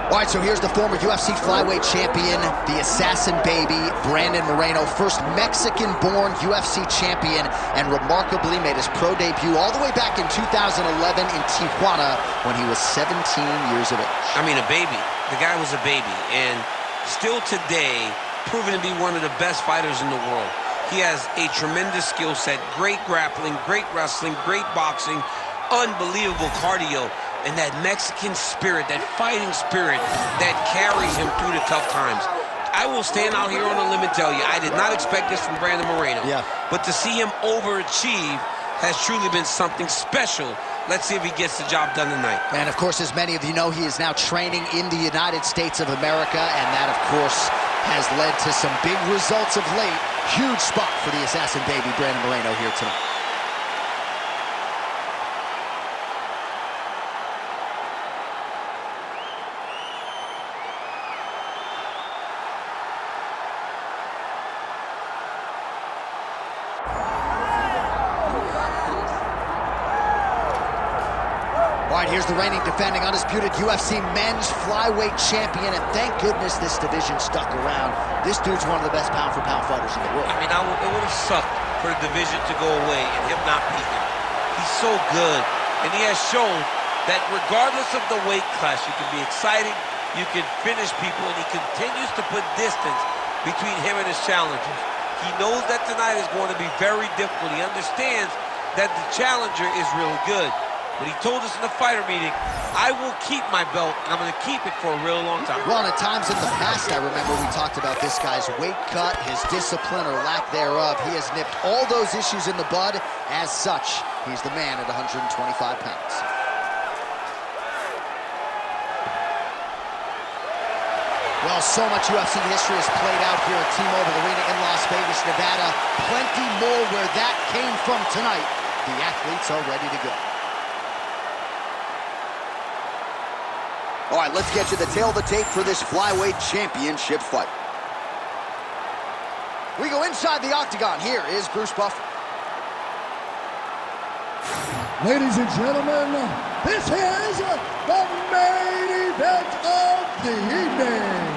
All right, so here's the former UFC flyweight champion, the assassin baby, Brandon Moreno, first Mexican-born UFC champion, and remarkably made his pro debut all the way back in 2011 in Tijuana when he was 17 years of age. I mean, a baby. The guy was a baby, and still today, proven to be one of the best fighters in the world. He has a tremendous skill set, great grappling, great wrestling, great boxing, unbelievable cardio, and that Mexican spirit, that fighting spirit that carries him through the tough times. I will stand out here on a limb and tell you, I did not expect this from Brandon Moreno. Yeah. But to see him overachieve has truly been something special. Let's see if he gets the job done tonight. And of course, as many of you know, he is now training in the United States of America, and that, of course, has led to some big results of late. Huge spot for the assassin baby, Brandon Moreno, here tonight. All right, here's the reigning, defending, undisputed UFC men's flyweight champion, and thank goodness this division stuck around. This dude's one of the best pound-for-pound fighters in the world. I mean, it would have sucked for the division to go away and him not be here. He's so good, and he has shown that regardless of the weight class, you can be exciting, you can finish people, and he continues to put distance between him and his challengers. He knows that tonight is going to be very difficult. He understands that the challenger is really good. But he told us in the fighter meeting, I will keep my belt, and I'm going to keep it for a real long time. Well, and at times in the past, I remember we talked about this guy's weight cut, his discipline or lack thereof. He has nipped all those issues in the bud. As such, he's the man at 125 pounds. Well, so much UFC history has played out here at T-Mobile Arena in Las Vegas, Nevada. Plenty more where that came from tonight. The athletes are ready to go. All right, let's get you the tail of the tape for this flyweight championship fight. We go inside the octagon. Here is Bruce Buffer. Ladies and gentlemen, this is the main event of the evening.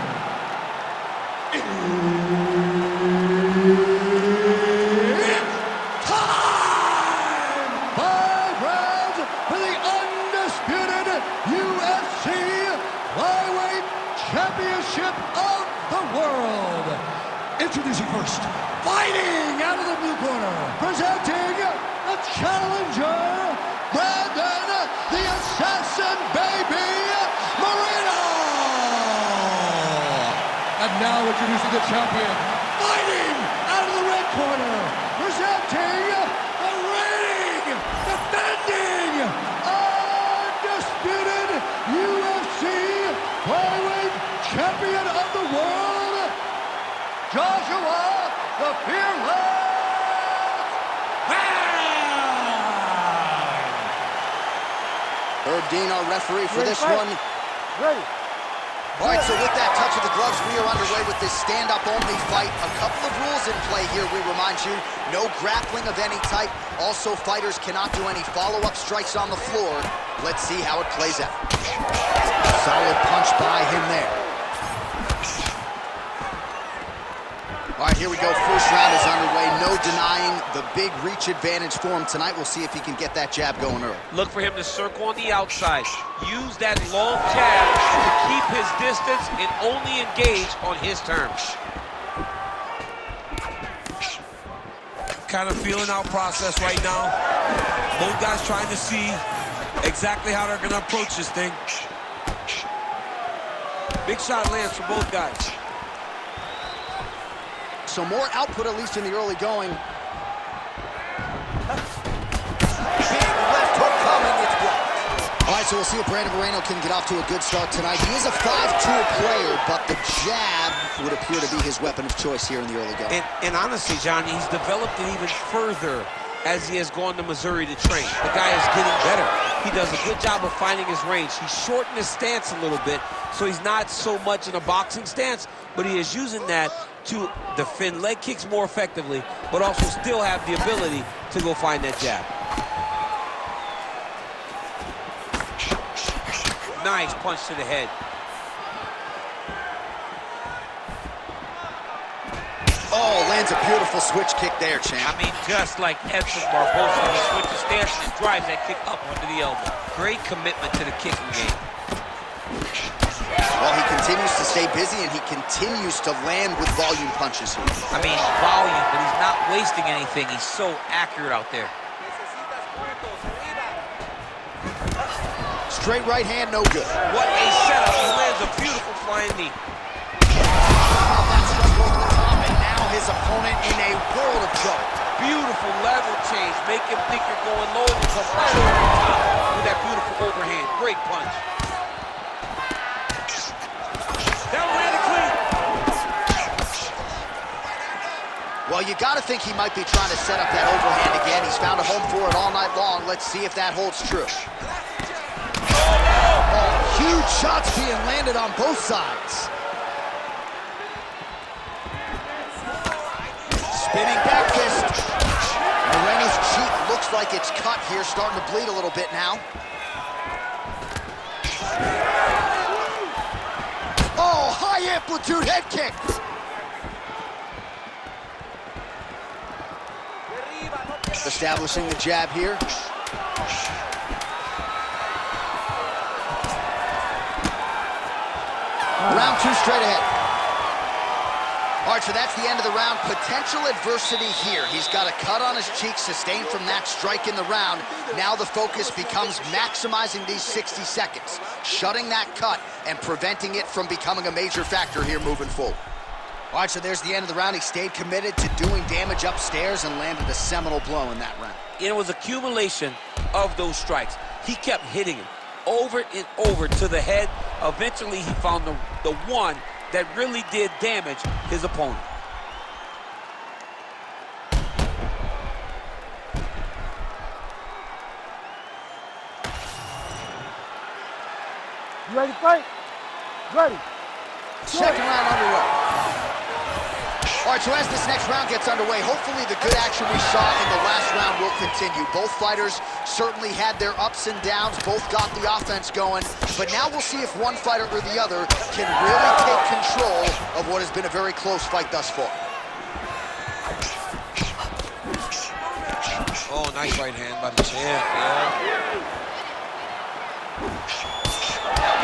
It's time! 5 rounds for the undisputed UFC Flyweight Championship of the world. Introducing first, fighting out of the blue corner, presenting the challenger, Brandon the Assassin Baby Moreno. And now introducing the champion, fighting out of the red corner, presenting the reigning, defending, undisputed UFC Flyweight Champion of the world, Joshua the Fearless. Herb Dean, our referee for this one. Ready. All right, so with that touch of the gloves, we are underway with this stand-up-only fight. A couple of rules in play here, we remind you. No grappling of any type. Also, fighters cannot do any follow-up strikes on the floor. Let's see how it plays out. Solid punch by him there. All right, here we go. First round is underway. No denying the big reach advantage for him tonight. We'll see if he can get that jab going early. Look for him to circle on the outside. Use that long jab to keep his distance and only engage on his terms. Kind of feeling out process right now. Both guys trying to see exactly how they're going to approach this thing. Big shot lands for both guys. So more output, at least in the early going. Big left hook coming, it's blocked. All right, so we'll see if Brandon Moreno can get off to a good start tonight. He is a 5-tool player, but the jab would appear to be his weapon of choice here in the early going. And honestly, Johnny, he's developed it even further as he has gone to Missouri to train. The guy is getting better. He does a good job of finding his range. He's shortened his stance a little bit, so he's not so much in a boxing stance, but he is using that to defend leg kicks more effectively, but also still have the ability to go find that jab. Nice punch to the head. Oh, lands a beautiful switch kick there, champ. I mean, just like Edson Barbosa, he switches stance and drives that kick up under the elbow. Great commitment to the kicking game. Well, he continues to stay busy, and he continues to land with volume punches here. I mean, volume, but he's not wasting anything. He's so accurate out there. Straight right hand, no good. What a setup. He lands a beautiful flying knee. That's just over the top, and now his opponent in a world of trouble. Beautiful level change. Make him think you're going low and you come right over the top with that beautiful overhand. Great punch. That landed clean. Well, you got to think he might be trying to set up that overhand again. He's found a home for it all night long. Let's see if that holds true. Oh, huge shots being landed on both sides. Spinning back fist. Moreno's cheek looks like it's cut here, starting to bleed a little bit now. Oh, high amplitude head kick. Establishing the jab here. Round two straight ahead. All right, so that's the end of the round. Potential adversity here. He's got a cut on his cheek sustained from that strike in the round. Now the focus becomes maximizing these 60 seconds, shutting that cut and preventing it from becoming a major factor here moving forward. All right, so there's the end of the round. He stayed committed to doing damage upstairs and landed a seminal blow in that round. It was accumulation of those strikes. He kept hitting him over and over to the head. Eventually, he found the one that really did damage his opponent. You ready to fight? Ready. Second round underway. All right, so as this next round gets underway, hopefully the good action we saw in the last round will continue. Both fighters certainly had their ups and downs, both got the offense going, but now we'll see if one fighter or the other can really take control of what has been a very close fight thus far. Oh, nice right hand by the champ, yeah.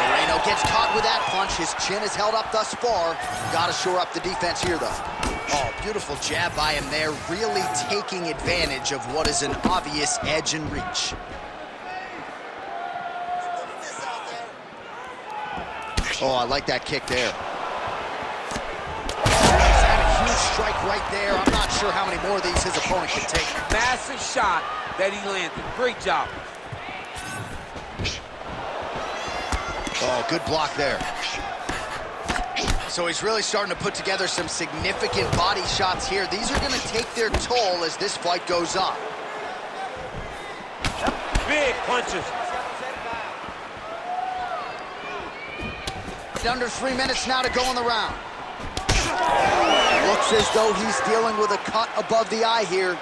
Moreno gets caught with that punch. His chin is held up thus far. Got to shore up the defense here, though. Oh, beautiful jab by him there, really taking advantage of what is an obvious edge and reach. Oh, I like that kick there. He's had a huge strike right there. I'm not sure how many more of these his opponent can take. Massive shot that he landed. Great job. Oh, good block there. So he's really starting to put together some significant body shots here. These are going to take their toll as this fight goes on. Big punches. Under 3 minutes now to go in the round. Looks as though he's dealing with a cut above the eye here.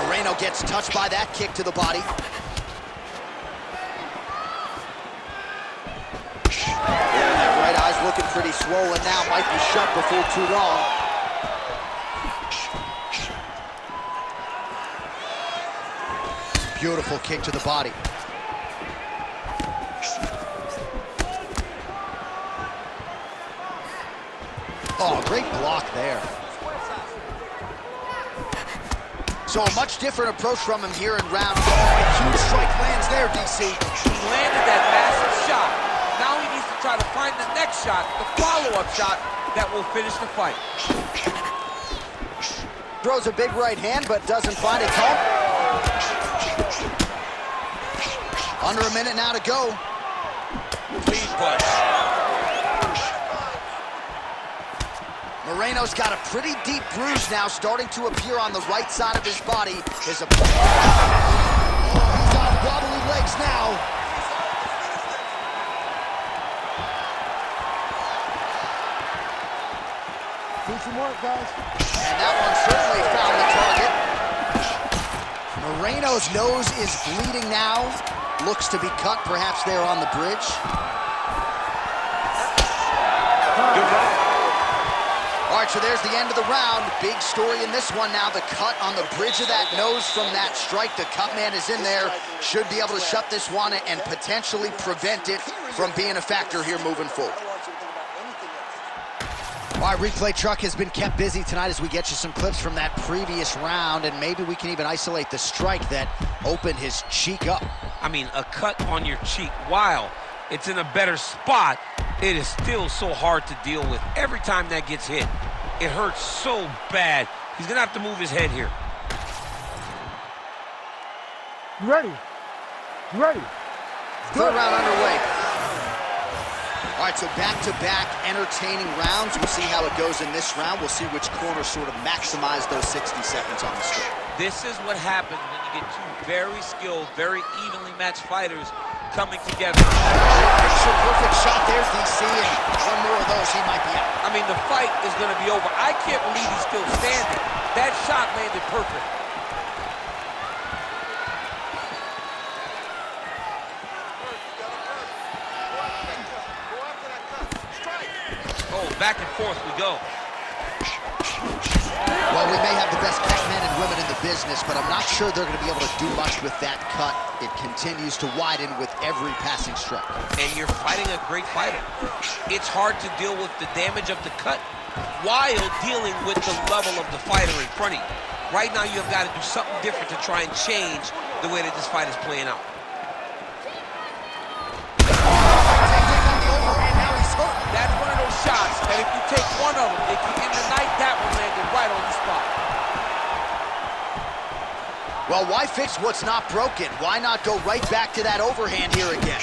Moreno gets touched by that kick to the body. That right eye's looking pretty swollen now. Might be shut before too long. Beautiful kick to the body. Oh, great block there. So a much different approach from him here in round one. A huge strike lands there, DC. He landed that massive shot. Now he needs to try to find the next shot, the follow-up shot that will finish the fight. Throws a big right hand, but doesn't find its home. Under a minute now to go. Clean punch. Moreno's got a pretty deep bruise now starting to appear on the right side of his body. His opponent. He's on wobbly legs now. Do some work, guys. And that one certainly found the target. Moreno's nose is bleeding now. Looks to be cut, perhaps there on the bridge. Good round. All right, so there's the end of the round. Big story in this one now. The cut on the bridge of that nose from that strike. The cut man is in there. Should be able to shut this one and potentially prevent it from being a factor here moving forward. All right, replay truck has been kept busy tonight as we get you some clips from that previous round, and maybe we can even isolate the strike that opened his cheek up. I mean, a cut on your cheek, while it's in a better spot, it is still so hard to deal with. Every time that gets hit, it hurts so bad. He's gonna have to move his head here. You ready? You ready? Third round underway. All right, so back-to-back entertaining rounds. We'll see how it goes in this round. We'll see which corner sort of maximize those 60 seconds on the screen. This is what happens when you get two very skilled, very evenly matched fighters coming together. Picture perfect shot there, DC, and one more of those, he might be out. I mean, the fight is going to be over. I can't believe he's still standing. That shot landed perfect. Oh, back and forth we go. Well, we may have the best cut men and women in the business, but I'm not sure they're going to be able to do much with that cut. It continues to widen with every passing strike. And you're fighting a great fighter. It's hard to deal with the damage of the cut while dealing with the level of the fighter in front of you. Right now, you've got to do something different to try and change the way that this fight is playing out. That's one of those shots that if you take one of them, if you end the night, that one landed right on the spot. Well, why fix what's not broken? Why not go right back to that overhand here again?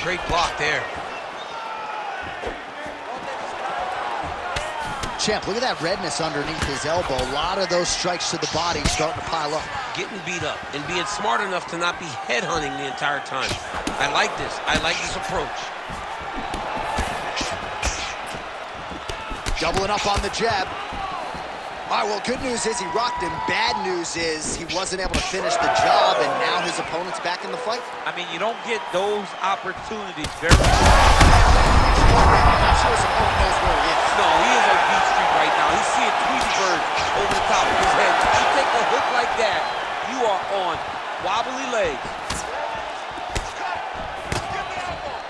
Great block there. Champ, look at that redness underneath his elbow. A lot of those strikes to the body starting to pile up. Getting beat up and being smart enough to not be headhunting the entire time. I like this. I like this approach. Doubling up on the jab. All right, well, good news is he rocked him. Bad news is he wasn't able to finish the job, and now his opponent's back in the fight. I mean, you don't get those opportunities very much. I'm not sure his opponent knows where he is. No, he is on Beat Street right now. He's seeing Tweety Bird over the top of his head. If you take a hook like that, you are on wobbly legs.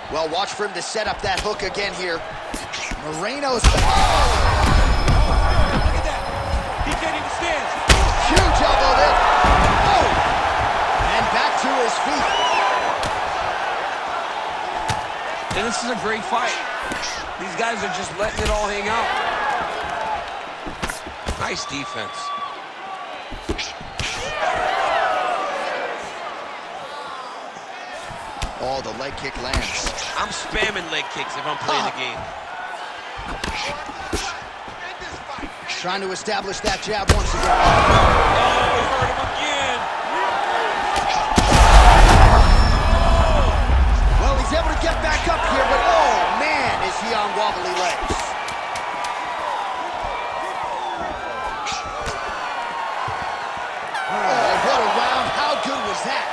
Well, watch for him to set up that hook again here. Moreno's... Look at that. He can't even stand. Huge elbow there. Oh! And back to his feet. And this is a great fight. These guys are just letting it all hang out. Nice defense. Oh, the leg kick lands. I'm spamming leg kicks if I'm playing the game. Trying to establish that jab once again. Oh, he hurt him again. Well, he's able to get back up here, but oh, man, is he on wobbly legs. Oh, what a round. How good was that?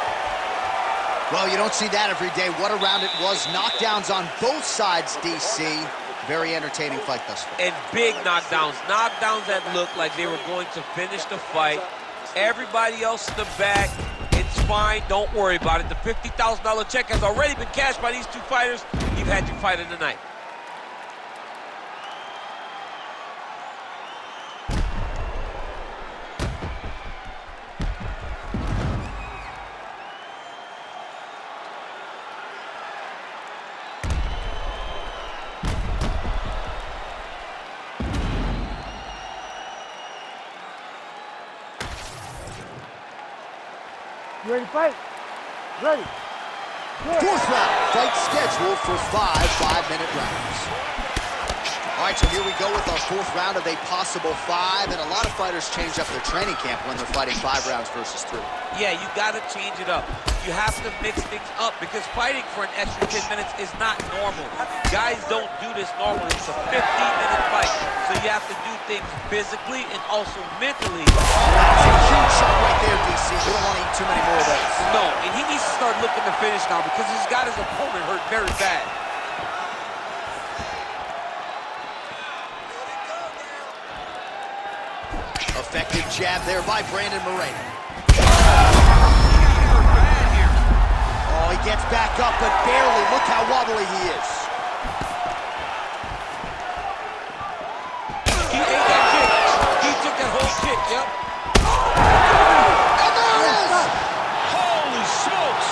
Well, you don't see that every day. What a round it was. Knockdowns on both sides, DC. Very entertaining fight thus far. And big knockdowns. Knockdowns that looked like they were going to finish the fight. Everybody else in the back, it's fine. Don't worry about it. The $50,000 check has already been cashed by these two fighters. You've had your fight of the night. You ready to fight? Ready. Fourth round. Fight scheduled for 5 5-minute rounds. All right, so here we go with our 4th round of a possible 5, and a lot of fighters change up their training camp when they're fighting 5 rounds versus 3. Yeah, you got to change it up. You have to mix things up because fighting for an extra 10 minutes is not normal. Guys don't do this normally. It's a 15-minute fight, so you have to do things physically and also mentally. That's a huge shot right there, DC. You don't want to eat too many more of those. No, and he needs to start looking to finish now because he's got his opponent hurt very bad. Effective jab there by Brandon Moreno. Oh, he gets back up, but barely. Look how wobbly he is. He ate that kick. He took that whole kick, yep. And there it is! Holy smokes!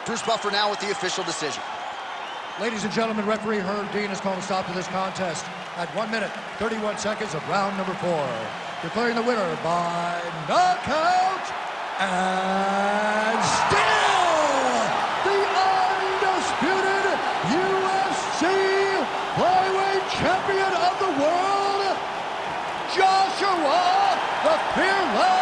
Bruce Buffer now with the official decision. Ladies and gentlemen, referee Herb Dean has called a stop to this contest at 1 minute, 31 seconds of round number 4. Declaring the winner by knockout and still the undisputed UFC flyweight champion of the world, Joshua the Fearless